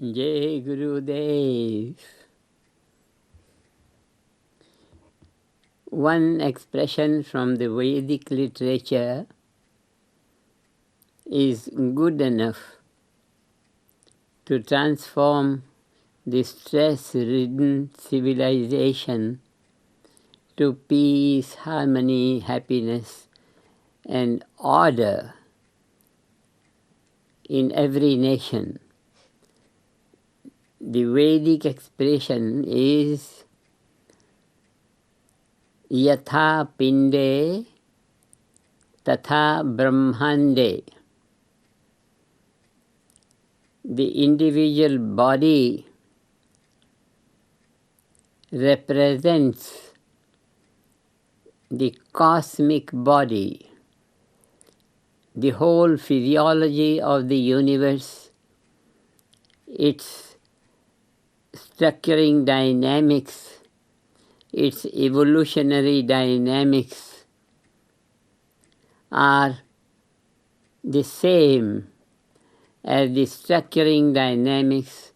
Jai Gurudev. One expression from the Vedic literature is good enough to transform the stress-ridden civilization to peace, harmony, happiness, and order in every nation. The Vedic expression is yatha pinde, tatha brahmande. The individual body represents the cosmic body, the whole physiology of the universe, its structuring dynamics, its evolutionary dynamics are the same as the structuring dynamics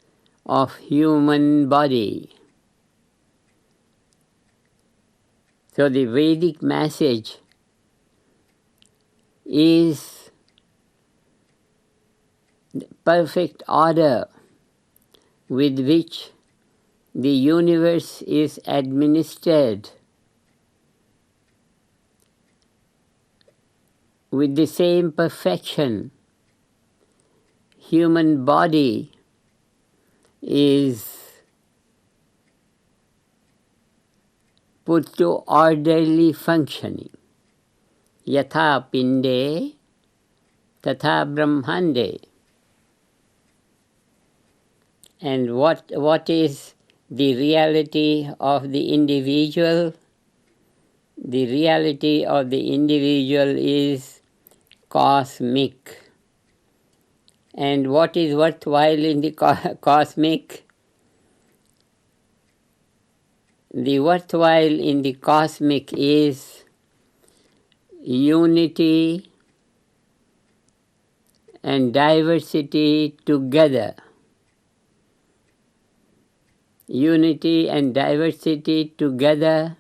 of human body. So the Vedic message is the perfect order with which the universe is administered with the same perfection. Human body is put to orderly functioning. Yatha pinde, tatha brahmande. And what is the reality of the individual? The reality of the individual is cosmic. And what is worthwhile in the cosmic? The worthwhile in the cosmic is unity and diversity together. Unity and diversity together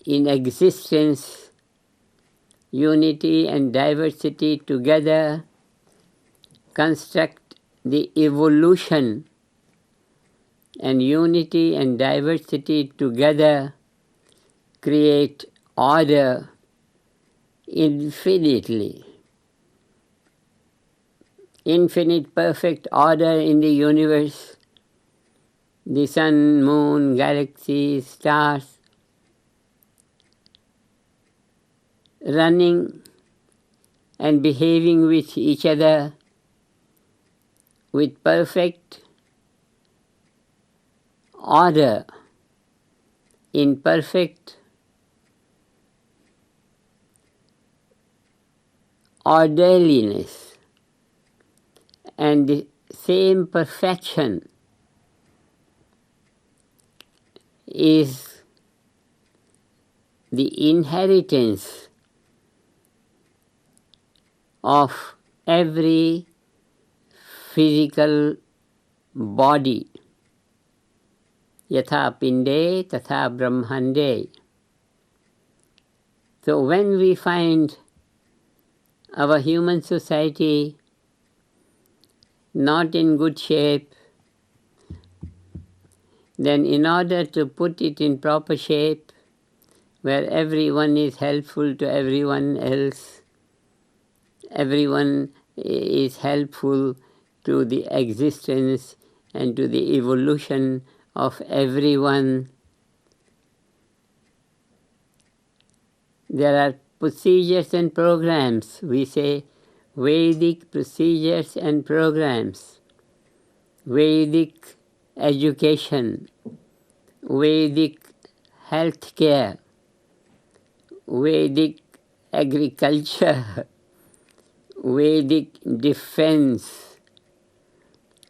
in existence, unity and diversity together construct the evolution, and unity and diversity together create order infinitely. Infinite perfect order in the universe, the sun, moon, galaxies, stars, running and behaving with each other with perfect order, in perfect orderliness. And the same perfection is the inheritance of every physical body. Yatha pinde, tatha brahmande. So when we find our human society not in good shape, then in order to put it in proper shape, where everyone is helpful to everyone else, everyone is helpful to the existence and to the evolution of everyone, there are procedures and programs. We say Vedic procedures and programs, Vedic education, Vedic healthcare, Vedic agriculture, Vedic defense,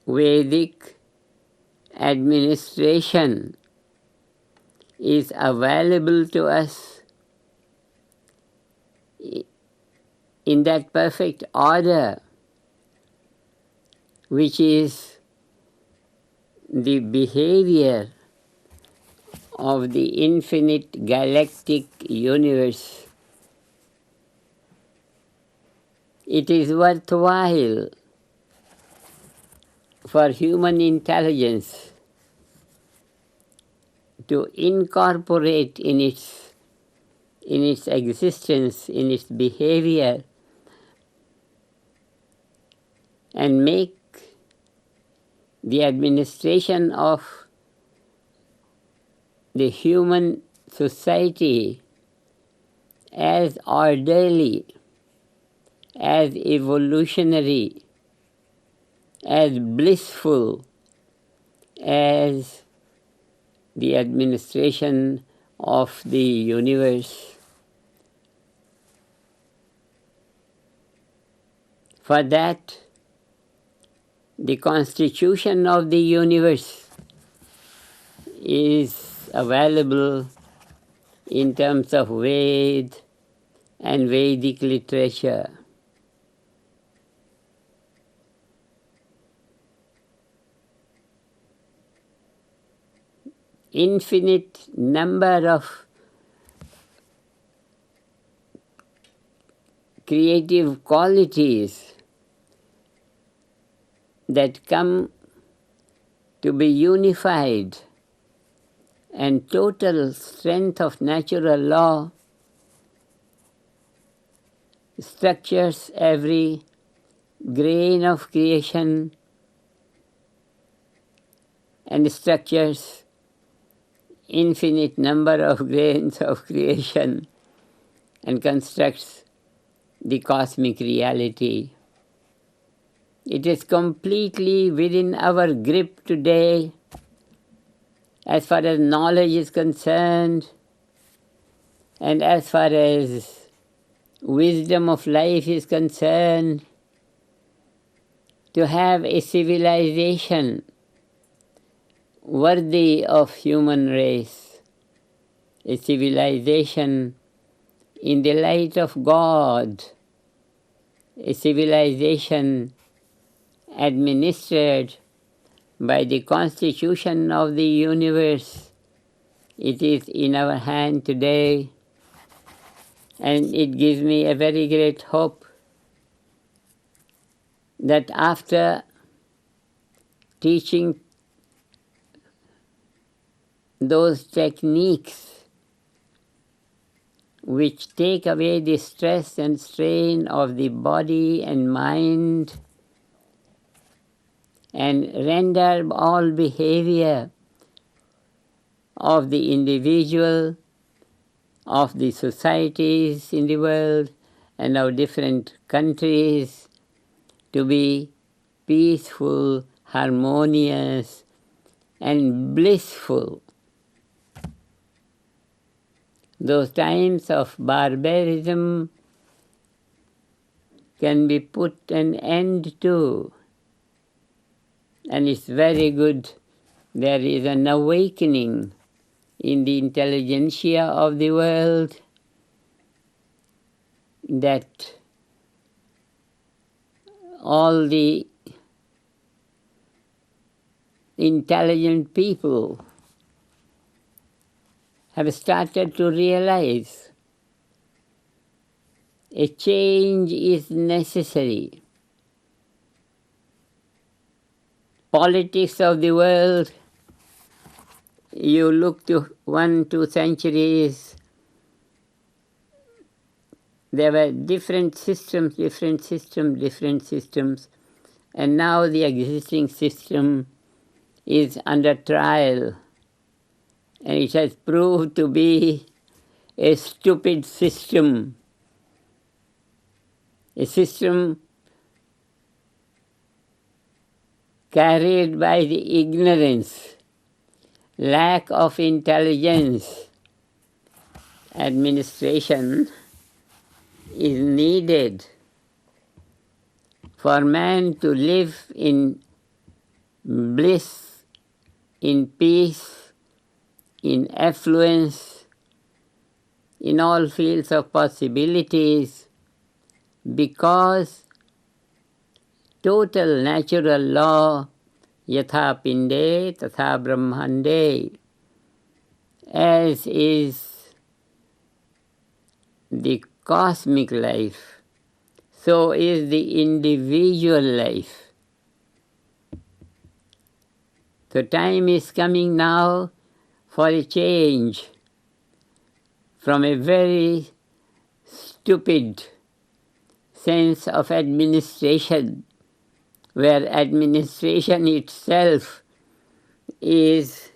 Vedic administration is available to us in that perfect order which is the behavior of the infinite galactic universe. It is worthwhile for human intelligence to incorporate in its existence, in its behavior, and make the administration of the human society as orderly, as evolutionary, as blissful as the administration of the universe. For that, the constitution of the universe is available in terms of Ved and Vedic literature. Infinite number of creative qualities that come to be unified, and total strength of natural law structures every grain of creation and structures infinite number of grains of creation and constructs the cosmic reality. It is completely within our grip today as far as knowledge is concerned, and as far as wisdom of life is concerned, to have a civilization worthy of human race, a civilization in the light of God, a civilization administered by the constitution of the universe. It is in our hand today, and it gives me a very great hope that after teaching those techniques which take away the stress and strain of the body and mind and render all behavior of the individual, of the societies in the world, and of different countries to be peaceful, harmonious, and blissful. Those times of barbarism can be put an end to. And it's very good. There is an awakening in the intelligentsia of the world that all the intelligent people have started to realize a change is necessary. Politics of the world, you look to 1-2 centuries, there were different systems, and now the existing system is under trial, and it has proved to be a stupid system, a system carried by the ignorance, lack of intelligence. Administration is needed for man to live in bliss, in peace, in affluence, in all fields of possibilities, because total natural law, yatha pinde, tatha brahmande, as is the cosmic life, so is the individual life. So time is coming now for a change from a very stupid sense of administration, where administration itself is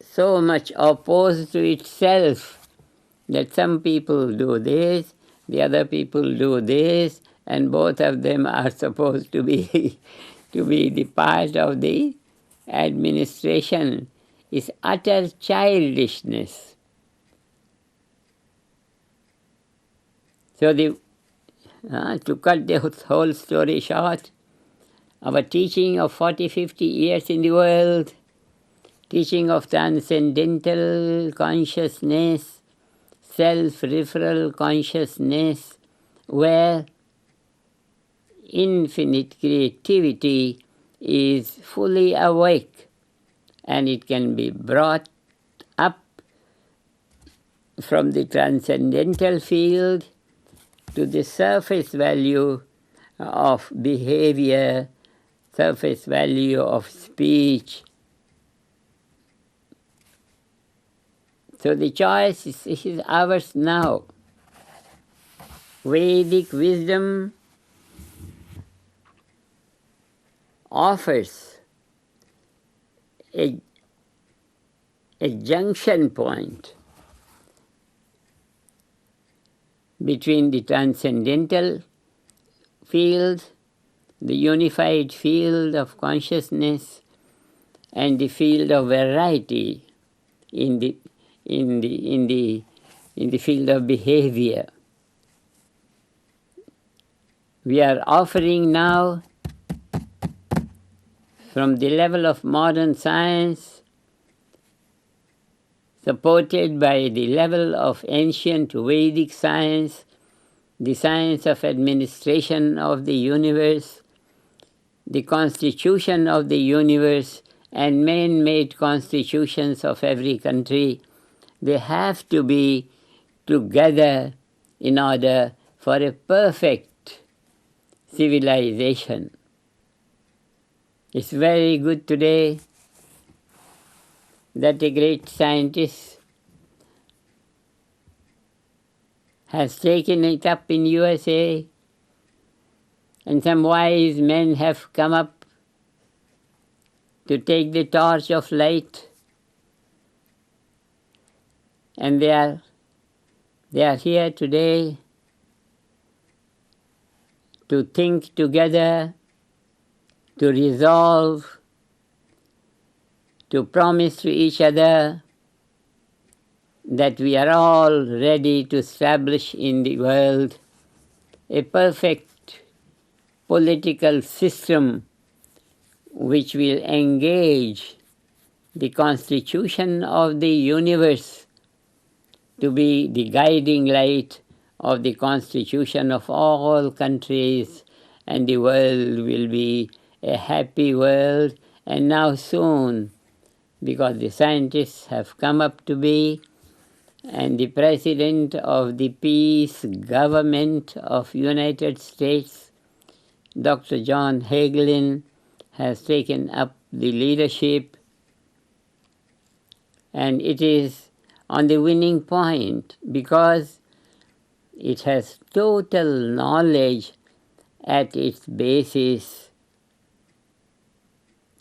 so much opposed to itself that some people do this, the other people do this, and both of them are supposed to be the part of the administration. Is utter childishness. So to cut the whole story short, our teaching of 40, 50 years in the world, teaching of transcendental consciousness, self-referral consciousness, where infinite creativity is fully awake and it can be brought up from the transcendental field to the surface value of behavior, surface value of speech. So the choice is ours now. Vedic wisdom offers a junction point between the transcendental field, the unified field of consciousness, and the field of variety in the field of behavior. We are offering now, from the level of modern science, supported by the level of ancient Vedic science, the science of administration of the universe, the constitution of the universe, and man-made constitutions of every country. They have to be together in order for a perfect civilization. It's very good today that a great scientist has taken it up in USA, and some wise men have come up to take the torch of light, and they are here today to think together, to resolve, to promise to each other that we are all ready to establish in the world a perfect political system which will engage the constitution of the universe to be the guiding light of the constitution of all countries, and the world will be a happy world. And now soon, because the scientists have come up to be, and the President of the Peace Government of United States, Dr. John Hagelin, has taken up the leadership, and it is on the winning point because it has total knowledge at its basis.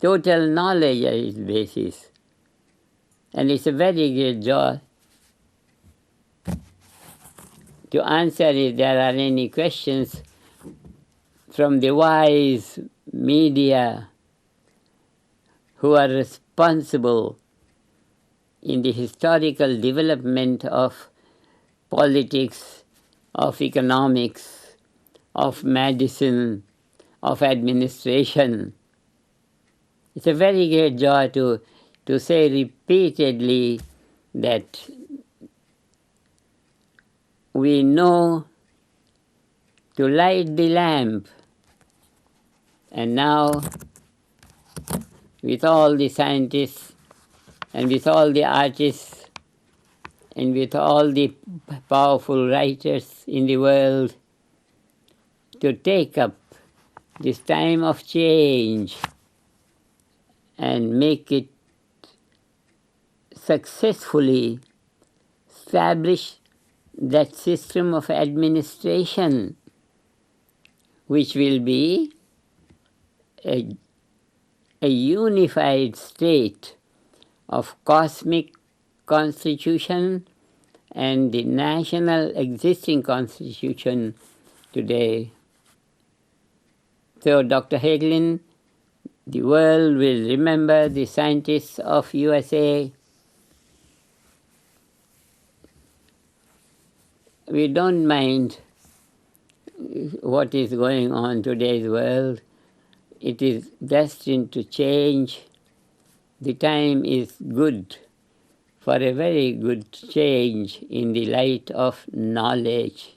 Total knowledge at its basis. And it's a very great joy to answer if there are any questions from the wise media who are responsible in the historical development of politics, of economics, of medicine, of administration. It's a very great joy to say repeatedly that we know to light the lamp And now, with all the scientists and with all the artists and with all the powerful writers in the world, to take up this time of change and make it successfully establish that system of administration which will be a unified state of cosmic constitution and the national existing constitution today. So Dr. Hagelin, the world will remember the scientists of USA. We don't mind what is going on in today's world. It is destined to change. The time is good for a very good change in the light of knowledge.